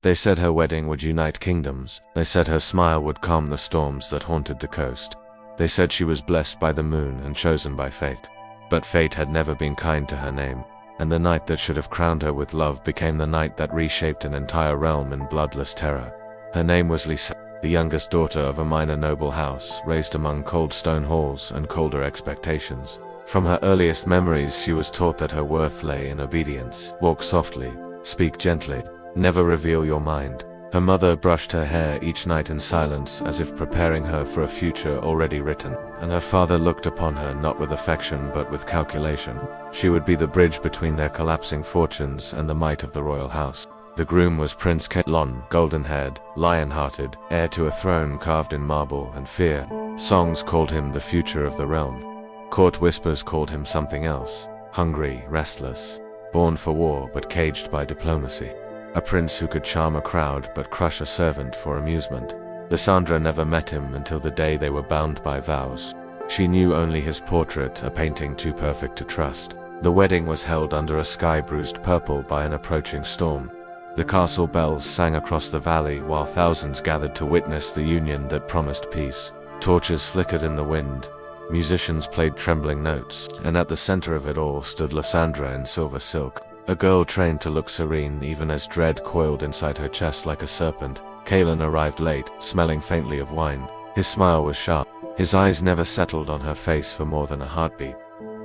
They said her wedding would unite kingdoms. They said her smile would calm the storms that haunted the coast. They said she was blessed by the moon and chosen by fate. But fate had never been kind to her name, and the night that should have crowned her with love became the night that reshaped an entire realm in bloodless terror. Her name was Lysandra, the youngest daughter of a minor noble house, raised among cold stone halls and colder expectations. From her earliest memories she was taught that her worth lay in obedience. Walk softly, speak gently, never reveal your mind. Her mother brushed her hair each night in silence, as if preparing her for a future already written, and her father looked upon her not with affection but with calculation. She would be the bridge between their collapsing fortunes and the might of the royal house. The groom was Prince Kalon, golden-haired, lion-hearted, heir to a throne carved in marble and fear. Songs called him the future of the realm. Court whispers called him something else: hungry, restless, born for war but caged by diplomacy. A prince who could charm a crowd but crush a servant for amusement. Lysandra never met him until the day they were bound by vows. She knew only his portrait, a painting too perfect to trust. The wedding was held under a sky bruised purple by an approaching storm. The castle bells sang across the valley while thousands gathered to witness the union that promised peace. Torches flickered in the wind. Musicians played trembling notes, and at the center of it all stood Lysandra in silver silk. A girl trained to look serene even as dread coiled inside her chest like a serpent. Kalon arrived late, smelling faintly of wine. His smile was sharp. His eyes never settled on her face for more than a heartbeat.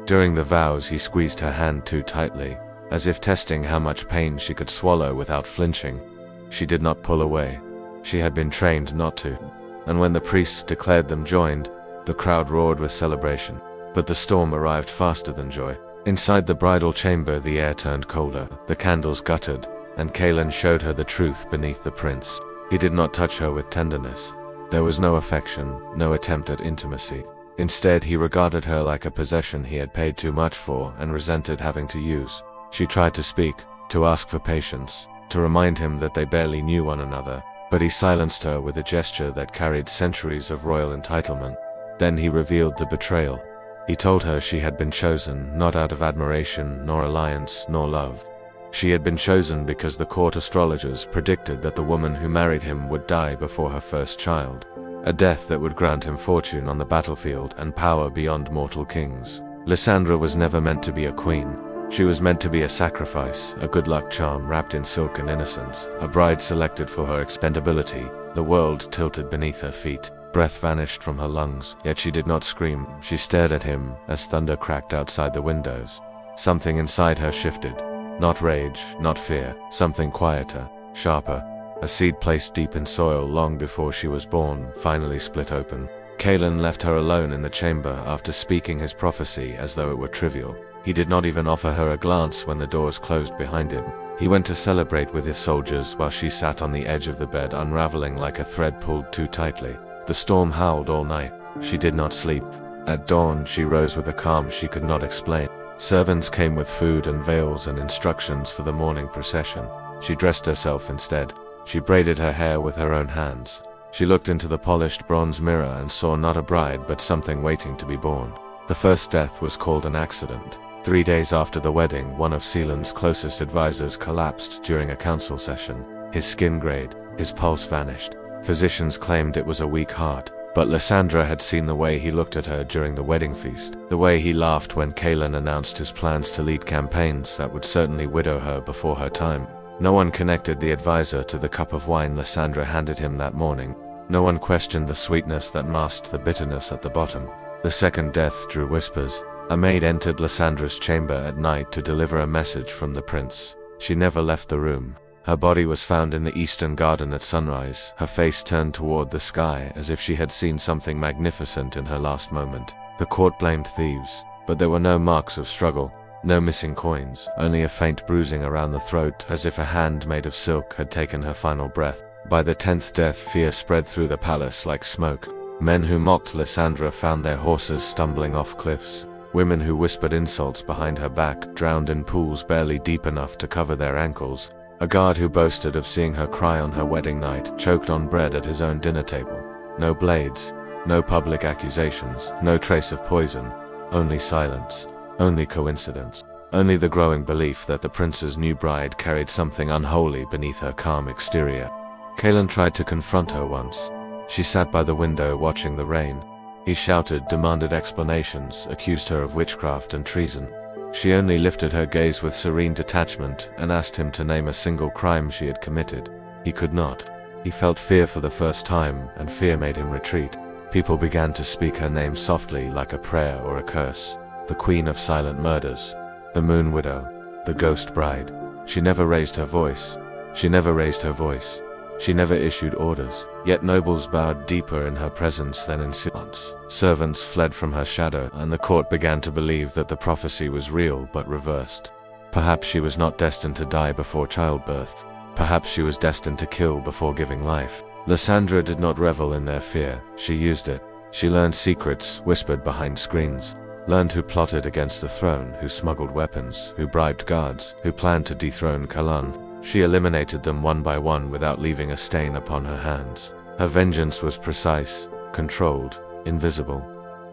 During the vows he squeezed her hand too tightly, as if testing how much pain she could swallow without flinching. She did not pull away. She had been trained not to. And when the priests declared them joined, the crowd roared with celebration. But the storm arrived faster than joy. Inside the bridal chamber the air turned colder, the candles guttered, and Kalon showed her the truth beneath the prince. He did not touch her with tenderness. There was no affection, no attempt at intimacy. Instead he regarded her like a possession he had paid too much for and resented having to use. She tried to speak, to ask for patience, to remind him that they barely knew one another, but he silenced her with a gesture that carried centuries of royal entitlement. Then he revealed the betrayal. He told her she had been chosen, not out of admiration, nor alliance, nor love. She had been chosen because the court astrologers predicted that the woman who married him would die before her first child, a death that would grant him fortune on the battlefield and power beyond mortal kings. Lysandra was never meant to be a queen. She was meant to be a sacrifice, a good luck charm wrapped in silk and innocence, a bride selected for her expendability. The world tilted beneath her feet. Breath vanished from her lungs, yet she did not scream. She stared at him as thunder cracked outside the windows. Something inside her shifted. Not rage, not fear, something quieter, sharper. A seed placed deep in soil long before she was born finally split open. Kalon left her alone in the chamber after speaking his prophecy as though it were trivial. He did not even offer her a glance when the doors closed behind him. He went to celebrate with his soldiers while she sat on the edge of the bed, unraveling like a thread pulled too tightly. The storm howled all night. She did not sleep. At dawn, she rose with a calm she could not explain. Servants came with food and veils and instructions for the morning procession. She dressed herself instead. She braided her hair with her own hands. She looked into the polished bronze mirror and saw not a bride but something waiting to be born. The first death was called an accident. 3 days after the wedding, one of Sealand's closest advisors collapsed during a council session. His skin grayed, his pulse vanished. Physicians claimed it was a weak heart, but Lysandra had seen the way he looked at her during the wedding feast, the way he laughed when Kalon announced his plans to lead campaigns that would certainly widow her before her time. No one connected the advisor to the cup of wine Lysandra handed him that morning. No one questioned the sweetness that masked the bitterness at the bottom. The second death drew whispers. A maid entered Lysandra's chamber at night to deliver a message from the prince. She never left the room. Her body was found in the eastern garden at sunrise, her face turned toward the sky as if she had seen something magnificent in her last moment. The court blamed thieves, but there were no marks of struggle, no missing coins, only a faint bruising around the throat as if a hand made of silk had taken her final breath. By the 10th death, fear spread through the palace like smoke. Men who mocked Lysandra found their horses stumbling off cliffs. Women who whispered insults behind her back drowned in pools barely deep enough to cover their ankles. A guard who boasted of seeing her cry on her wedding night choked on bread at his own dinner table. No blades, no public accusations, no trace of poison, only silence, only coincidence. only the growing belief that the prince's new bride carried something unholy beneath her calm exterior. Kaelan tried to confront her once. She sat by the window watching the rain. He shouted, demanded explanations, accused her of witchcraft and treason. She only lifted her gaze with serene detachment and asked him to name a single crime she had committed. He could not. He felt fear for the first time, and fear made him retreat. People began to speak her name softly, like a prayer or a curse. The Queen of Silent Murders. The Moon Widow. The Ghost Bride. She never raised her voice. She never raised her voice. She never issued orders, yet nobles bowed deeper in her presence than in silence. Servants fled from her shadow, and the court began to believe that the prophecy was real but reversed. Perhaps she was not destined to die before childbirth. Perhaps she was destined to kill before giving life. Lysandra did not revel in their fear. She used it. She learned secrets whispered behind screens. Learned who plotted against the throne, who smuggled weapons, who bribed guards, who planned to dethrone Kaelan. She eliminated them one by one without leaving a stain upon her hands. Her vengeance was precise, controlled, invisible.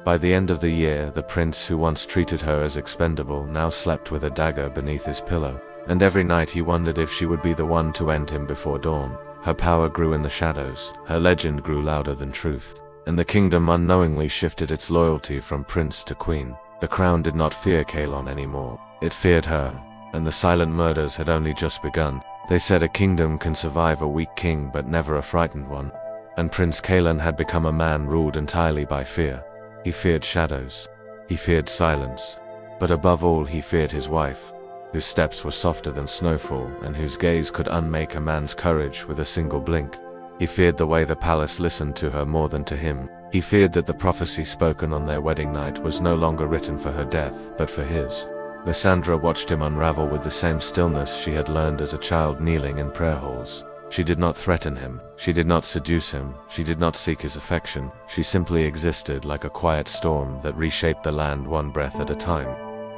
By the end of the year, the prince who once treated her as expendable now slept with a dagger beneath his pillow. And every night he wondered if she would be the one to end him before dawn. Her power grew in the shadows. Her legend grew louder than truth. And the kingdom unknowingly shifted its loyalty from prince to queen. The crown did not fear Kaelan anymore. It feared her. And the silent murders had only just begun. They said a kingdom can survive a weak king but never a frightened one. And Prince Kaelan had become a man ruled entirely by fear. He feared shadows. He feared silence. But above all he feared his wife, whose steps were softer than snowfall and whose gaze could unmake a man's courage with a single blink. He feared the way the palace listened to her more than to him. He feared that the prophecy spoken on their wedding night was no longer written for her death, but for his. Lysandra watched him unravel with the same stillness she had learned as a child kneeling in prayer halls. She did not threaten him. She did not seduce him. She did not seek his affection. She simply existed like a quiet storm that reshaped the land one breath at a time.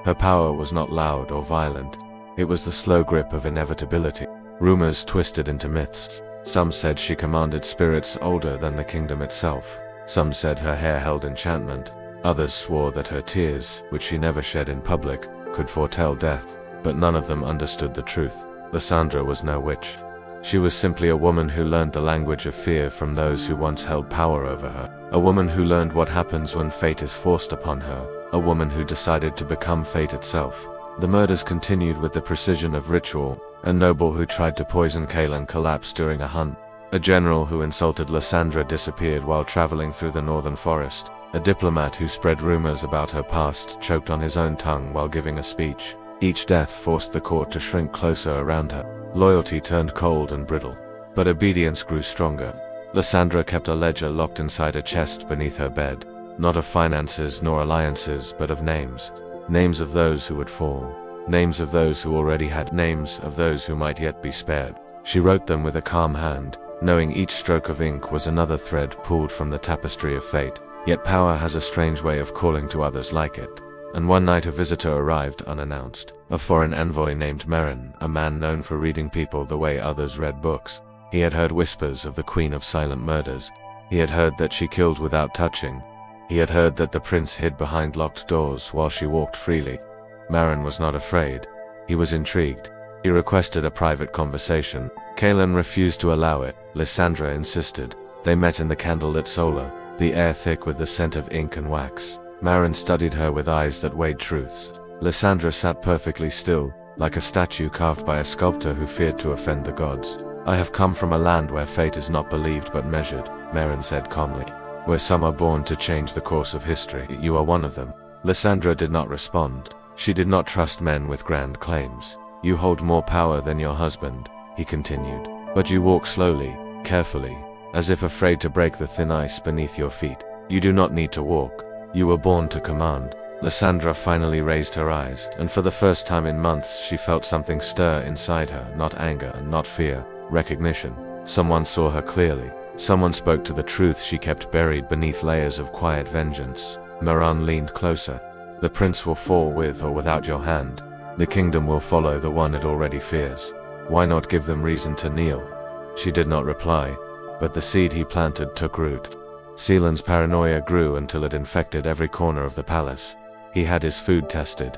Her power was not loud or violent. It was the slow grip of inevitability. Rumors twisted into myths. Some said she commanded spirits older than the kingdom itself. Some said her hair held enchantment. Others swore that her tears, which she never shed in public, could foretell death, but none of them understood the truth. Lysandra was no witch. She was simply a woman who learned the language of fear from those who once held power over her. A woman who learned what happens when fate is forced upon her. A woman who decided to become fate itself. The murders continued with the precision of ritual. A noble who tried to poison Kaelan collapsed during a hunt. A general who insulted Lysandra disappeared while traveling through the northern forest. A diplomat who spread rumors about her past choked on his own tongue while giving a speech. Each death forced the court to shrink closer around her. Loyalty turned cold and brittle, but obedience grew stronger. Lysandra kept a ledger locked inside a chest beneath her bed, not of finances nor alliances, but of names. Names of those who would fall. Names of those who already had names of those who might yet be spared. She wrote them with a calm hand, knowing each stroke of ink was another thread pulled from the tapestry of fate. Yet power has a strange way of calling to others like it. And one night a visitor arrived unannounced. A foreign envoy named Merrin, a man known for reading people the way others read books. He had heard whispers of the Queen of Silent Murders. He had heard that she killed without touching. He had heard that the prince hid behind locked doors while she walked freely. Merrin was not afraid. He was intrigued. He requested a private conversation. Kaelan refused to allow it. Lysandra insisted. They met in the candlelit solar, the air thick with the scent of ink and wax. Merrin studied her with eyes that weighed truths. Lysandra sat perfectly still, like a statue carved by a sculptor who feared to offend the gods. "I have come from a land where fate is not believed but measured," Merrin said calmly. "Where some are born to change the course of history. You are one of them." Lysandra did not respond. She did not trust men with grand claims. "You hold more power than your husband," he continued. "But you walk slowly, carefully, as if afraid to break the thin ice beneath your feet. You do not need to walk. You were born to command." Lysandra finally raised her eyes, and for the first time in months she felt something stir inside her, not anger and not fear, recognition. Someone saw her clearly. Someone spoke to the truth she kept buried beneath layers of quiet vengeance. Merrin leaned closer. "The prince will fall with or without your hand. The kingdom will follow the one it already fears. Why not give them reason to kneel?" She did not reply, but the seed he planted took root. Seelan's paranoia grew until it infected every corner of the palace. He had his food tested.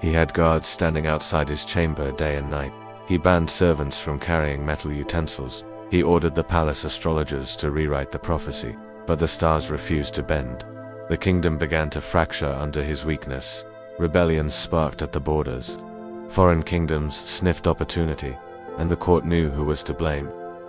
He had guards standing outside his chamber day and night. He banned servants from carrying metal utensils. He ordered the palace astrologers to rewrite the prophecy, but the stars refused to bend. The kingdom began to fracture under his weakness. Rebellions sparked at the borders. Foreign kingdoms sniffed opportunity, and the court knew who was to blame.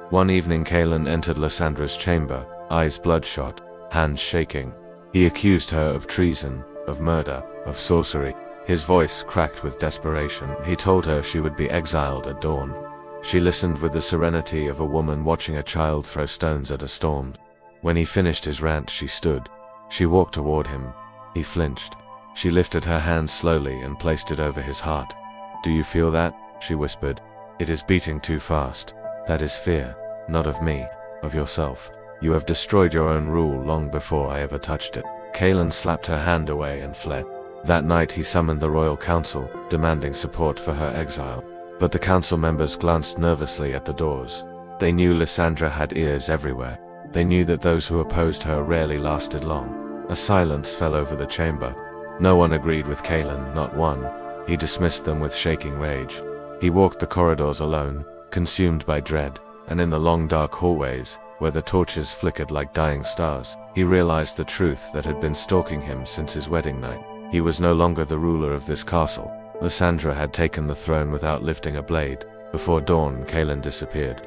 One evening Kaelan entered Lysandra's chamber, eyes bloodshot, hands shaking. He accused her of treason, of murder, of sorcery. His voice cracked with desperation. He told her she would be exiled at dawn. She listened with the serenity of a woman watching a child throw stones at a storm. When he finished his rant, she stood. She walked toward him. He flinched. She lifted her hand slowly and placed it over his heart. "Do you feel that?" she whispered. "It is beating too fast. That is fear, not of me, of yourself. You have destroyed your own rule long before I ever touched it." Kaelan slapped her hand away and fled. That night he summoned the royal council, demanding support for her exile. But the council members glanced nervously at the doors. They knew Lysandra had ears everywhere. They knew that those who opposed her rarely lasted long. A silence fell over the chamber. No one agreed with Kaelan, not one. He dismissed them with shaking rage. He walked the corridors alone, consumed by dread, and in the long dark hallways, where the torches flickered like dying stars, he realized the truth that had been stalking him since his wedding night. He was no longer the ruler of this castle. Lysandra had taken the throne without lifting a blade. Before dawn, Kaelan disappeared.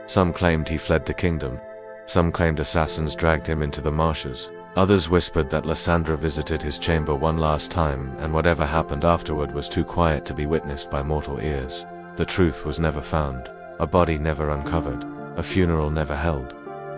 Some claimed he fled the kingdom. Some claimed assassins dragged him into the marshes. Others whispered that Lysandra visited his chamber one last time, and whatever happened afterward was too quiet to be witnessed by mortal ears. The truth was never found. A body never uncovered. A funeral never held.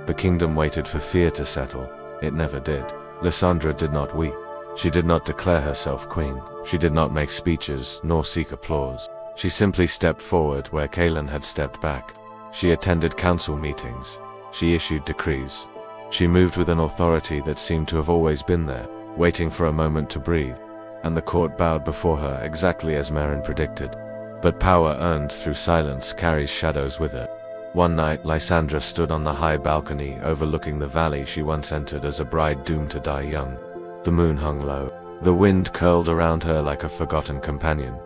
The kingdom waited for fear to settle. It never did. Lysandra did not weep. She did not declare herself queen. She did not make speeches, nor seek applause. She simply stepped forward where Kaelan had stepped back. She attended council meetings. She issued decrees. She moved with an authority that seemed to have always been there, waiting for a moment to breathe. And the court bowed before her exactly as Marin predicted. But power earned through silence carries shadows with it. One night, Lysandra stood on the high balcony overlooking the valley she once entered as a bride doomed to die young. The moon hung low. The wind curled around her like a forgotten companion.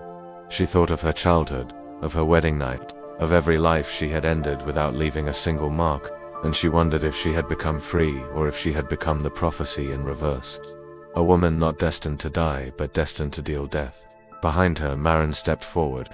She thought of her childhood, of her wedding night, of every life she had ended without leaving a single mark, and she wondered if she had become free or if she had become the prophecy in reverse. A woman not destined to die, but destined to deal death. Behind her, Marin stepped forward.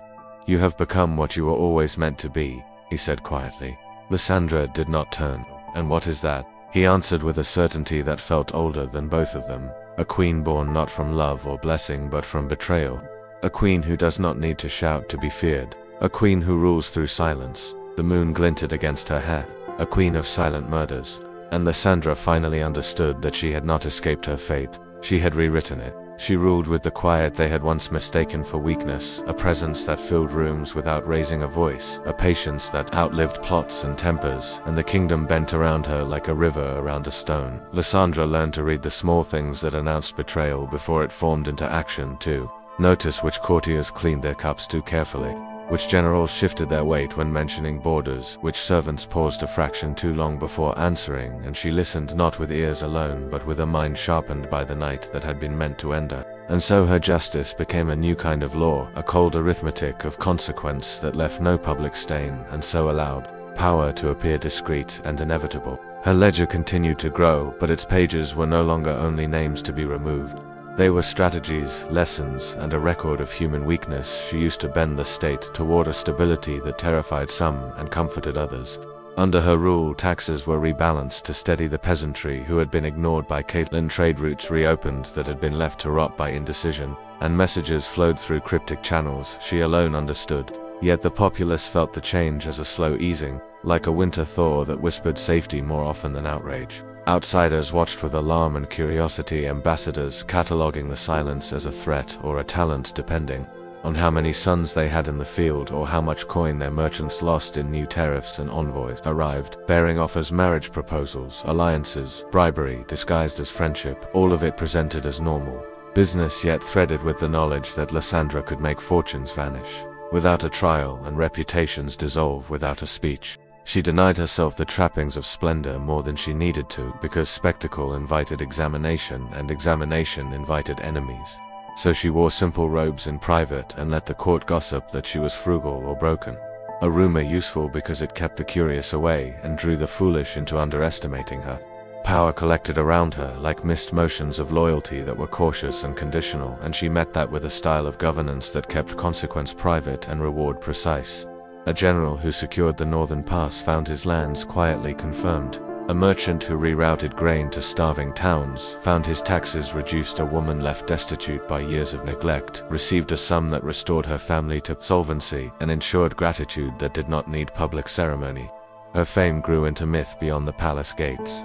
"You have become what you were always meant to be," he said quietly. Lysandra did not turn. "And what is that?" He answered with a certainty that felt older than both of them. "A queen born not from love or blessing but from betrayal. A queen who does not need to shout to be feared. A queen who rules through silence." The moon glinted against her hair. A queen of silent murders. And Lysandra finally understood that she had not escaped her fate. She had rewritten it. She ruled with the quiet they had once mistaken for weakness, a presence that filled rooms without raising a voice, a patience that outlived plots and tempers, and the kingdom bent around her like a river around a stone. Lysandra learned to read the small things that announced betrayal before it formed into action, too. Notice which courtiers cleaned their cups too carefully, which generals shifted their weight when mentioning borders, which servants paused a fraction too long before answering, and she listened not with ears alone but with a mind sharpened by the night that had been meant to end her. And so her justice became a new kind of law, a cold arithmetic of consequence that left no public stain, and so allowed power to appear discreet and inevitable. Her ledger continued to grow, but its pages were no longer only names to be removed. They were strategies, lessons, and a record of human weakness. She used to bend the state toward a stability that terrified some and comforted others. Under her rule, taxes were rebalanced to steady the peasantry who had been ignored by Caitlin. Trade routes reopened that had been left to rot by indecision, and messages flowed through cryptic channels she alone understood. Yet the populace felt the change as a slow easing, like a winter thaw that whispered safety more often than outrage. Outsiders watched with alarm and curiosity, ambassadors cataloguing the silence as a threat or a talent depending on how many sons they had in the field or how much coin their merchants lost in new tariffs. And envoys arrived, bearing offers, marriage proposals, alliances, bribery disguised as friendship, all of it presented as normal business, yet threaded with the knowledge that Lysandra could make fortunes vanish without a trial and reputations dissolve without a speech. She denied herself the trappings of splendor more than she needed to, because spectacle invited examination, and examination invited enemies. so she wore simple robes in private and let the court gossip that she was frugal or broken. A rumor useful because it kept the curious away and drew the foolish into underestimating her. Power collected around her like mist motions of loyalty that were cautious and conditional, and she met that with a style of governance that kept consequence private and reward precise. A general who secured the northern pass found his lands quietly confirmed. A merchant who rerouted grain to starving towns found his taxes reduced. A woman left destitute by years of neglect received a sum that restored her family to solvency and ensured gratitude that did not need public ceremony. Her fame grew into myth beyond the palace gates.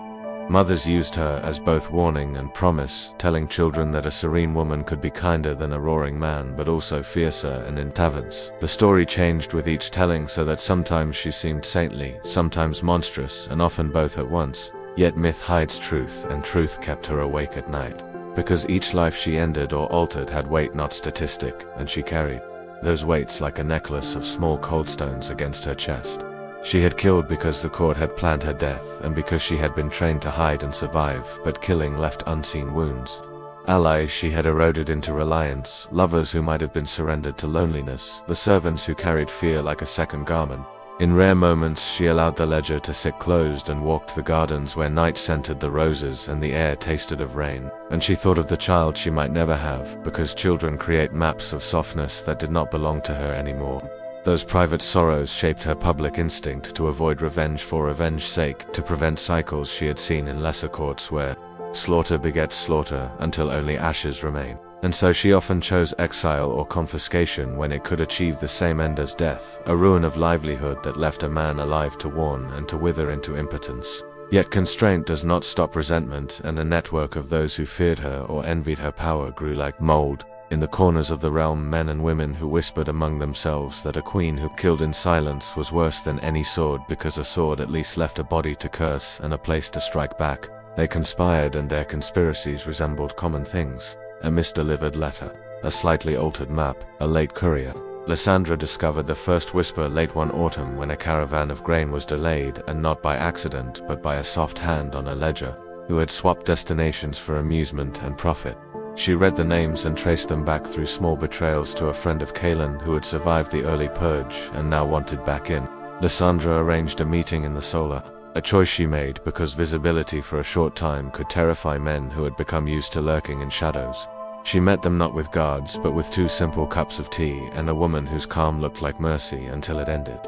Mothers used her as both warning and promise, telling children that a serene woman could be kinder than a roaring man, but also fiercer and in taverns. The story changed with each telling, so that sometimes she seemed saintly, sometimes monstrous, and often both at once. Yet myth hides truth, and truth kept her awake at night. Because each life she ended or altered had weight, not statistic, and she carried those weights like a necklace of small cold stones against her chest. She had killed because the court had planned her death, and because she had been trained to hide and survive, but killing left unseen wounds. Allies she had eroded into reliance, lovers who might have been surrendered to loneliness, the servants who carried fear like a second garment. In rare moments she allowed the ledger to sit closed and walked the gardens where night scented the roses and the air tasted of rain. And she thought of the child she might never have, because children create maps of softness that did not belong to her anymore. Those private sorrows shaped her public instinct to avoid revenge for revenge's sake, to prevent cycles she had seen in lesser courts where slaughter begets slaughter until only ashes remain. And so she often chose exile or confiscation when it could achieve the same end as death, a ruin of livelihood that left a man alive to warn and to wither into impotence. Yet constraint does not stop resentment, and a network of those who feared her or envied her power grew like mold. In the corners of the realm, men and women who whispered among themselves that a queen who killed in silence was worse than any sword, because a sword at least left a body to curse and a place to strike back. They conspired, and their conspiracies resembled common things. A misdelivered letter, a slightly altered map, a late courier. Lysandra discovered the first whisper late one autumn when a caravan of grain was delayed, and not by accident but by a soft hand on a ledger, who had swapped destinations for amusement and profit. She read the names and traced them back through small betrayals to a friend of Kaelin who had survived the early purge and now wanted back in. Lysandra arranged a meeting in the Solar, a choice she made because visibility for a short time could terrify men who had become used to lurking in shadows. She met them not with guards but with 2 simple cups of tea and a woman whose calm looked like mercy until it ended.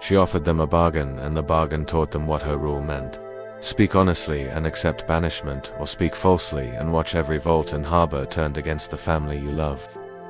She offered them a bargain, and the bargain taught them what her rule meant. Speak honestly and accept banishment, or speak falsely and watch every vault and harbor turned against the family you love.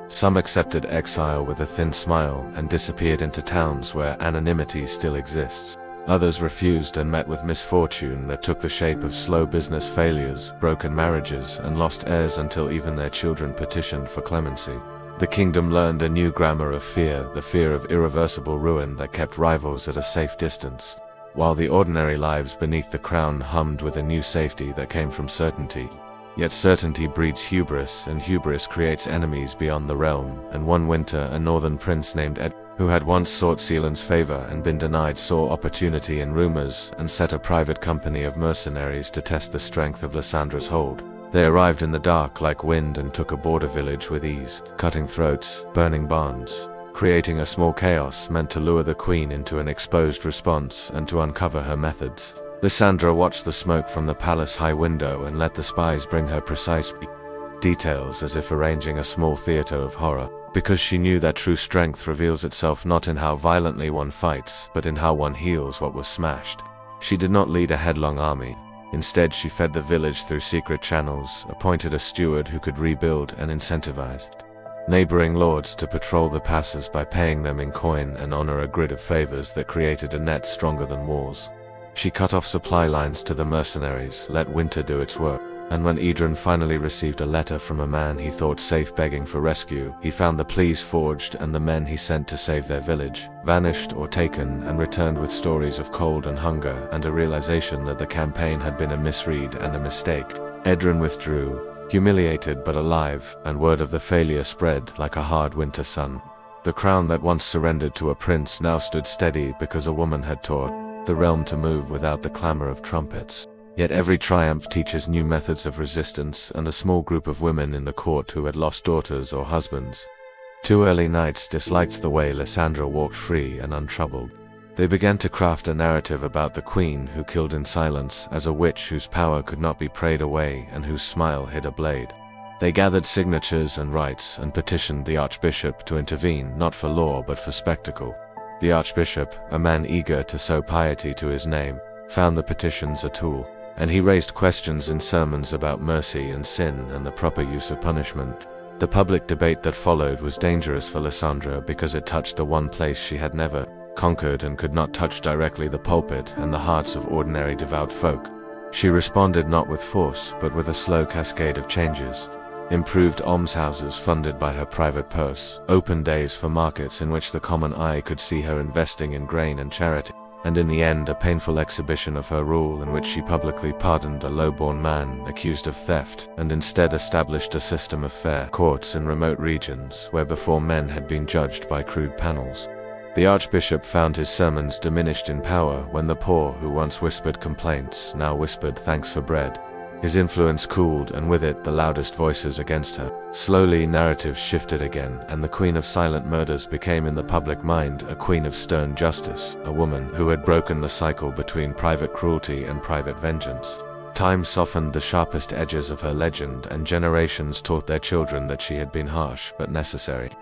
Some accepted exile with a thin smile and disappeared into towns where anonymity still exists. Others refused and met with misfortune that took the shape of slow business failures, broken marriages, and lost heirs until even their children petitioned for clemency. The kingdom learned a new grammar of fear, the fear of irreversible ruin that kept rivals at a safe distance, while the ordinary lives beneath the crown hummed with a new safety that came from certainty. Yet certainty breeds hubris, and hubris creates enemies beyond the realm, and one winter a northern prince named Ed, who had once sought Sealand's favor and been denied, saw opportunity in rumors and set a private company of mercenaries to test the strength of Lysandra's hold. They arrived in the dark like wind and took a border village with ease, cutting throats, burning barns, creating a small chaos meant to lure the queen into an exposed response and to uncover her methods. Lysandra watched the smoke from the palace high window and let the spies bring her precise details, as if arranging a small theater of horror, because she knew that true strength reveals itself not in how violently one fights, but in how one heals what was smashed. She did not lead a headlong army. Instead, she fed the village through secret channels, appointed a steward who could rebuild, and incentivized neighboring lords to patrol the passes by paying them in coin and honor a grid of favors that created a net stronger than walls. She cut off supply lines to the mercenaries, let winter do its work, and when Idrun finally received a letter from a man he thought safe begging for rescue, he found the pleas forged, and the men he sent to save their village vanished or taken and returned with stories of cold and hunger and a realization that the campaign had been a misread and a mistake. Idrun withdrew, humiliated but alive, and word of the failure spread like a hard winter sun. The crown that once surrendered to a prince now stood steady because a woman had taught the realm to move without the clamor of trumpets. Yet every triumph teaches new methods of resistance, and a small group of women in the court who had lost daughters or husbands. 2 early knights disliked the way Lysandra walked free and untroubled. They began to craft a narrative about the queen who killed in silence, as a witch whose power could not be prayed away and whose smile hid a blade. They gathered signatures and rites and petitioned the archbishop to intervene, not for law but for spectacle. The archbishop, a man eager to sow piety to his name, found the petitions a tool, and he raised questions in sermons about mercy and sin and the proper use of punishment. The public debate that followed was dangerous for Lysandra because it touched the one place she had never conquered and could not touch directly: the pulpit and the hearts of ordinary devout folk. She responded not with force, but with a slow cascade of changes. Improved almshouses funded by her private purse, open days for markets in which the common eye could see her investing in grain and charity, and in the end a painful exhibition of her rule in which she publicly pardoned a low-born man accused of theft and instead established a system of fair courts in remote regions where before men had been judged by crude panels. The archbishop found his sermons diminished in power when the poor who once whispered complaints now whispered thanks for bread. His influence cooled, and with it the loudest voices against her. Slowly narratives shifted again, and the queen of silent murders became in the public mind a queen of stern justice, a woman who had broken the cycle between private cruelty and private vengeance. Time softened the sharpest edges of her legend, and generations taught their children that she had been harsh but necessary.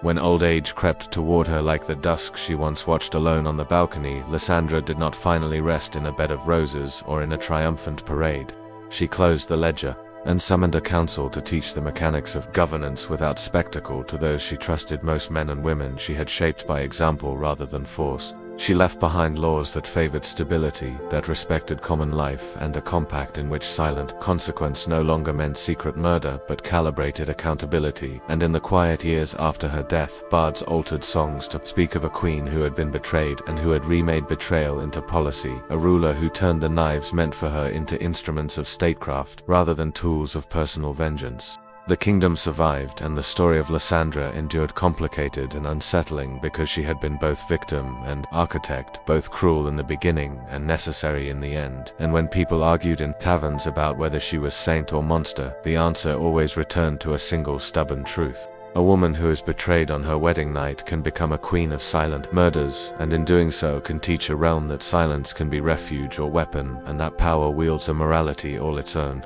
When old age crept toward her like the dusk she once watched alone on the balcony, Lysandra did not finally rest in a bed of roses or in a triumphant parade. She closed the ledger, and summoned a council to teach the mechanics of governance without spectacle to those she trusted, most men and women she had shaped by example rather than force. She left behind laws that favored stability, that respected common life, and a compact in which silent consequence no longer meant secret murder but calibrated accountability. And in the quiet years after her death, bards altered songs to speak of a queen who had been betrayed and who had remade betrayal into policy, a ruler who turned the knives meant for her into instruments of statecraft rather than tools of personal vengeance. The kingdom survived, and the story of Lysandra endured, complicated and unsettling because she had been both victim and architect, both cruel in the beginning and necessary in the end. And when people argued in taverns about whether she was saint or monster, the answer always returned to a single stubborn truth. A woman who is betrayed on her wedding night can become a queen of silent murders, and in doing so can teach a realm that silence can be refuge or weapon, and that power wields a morality all its own.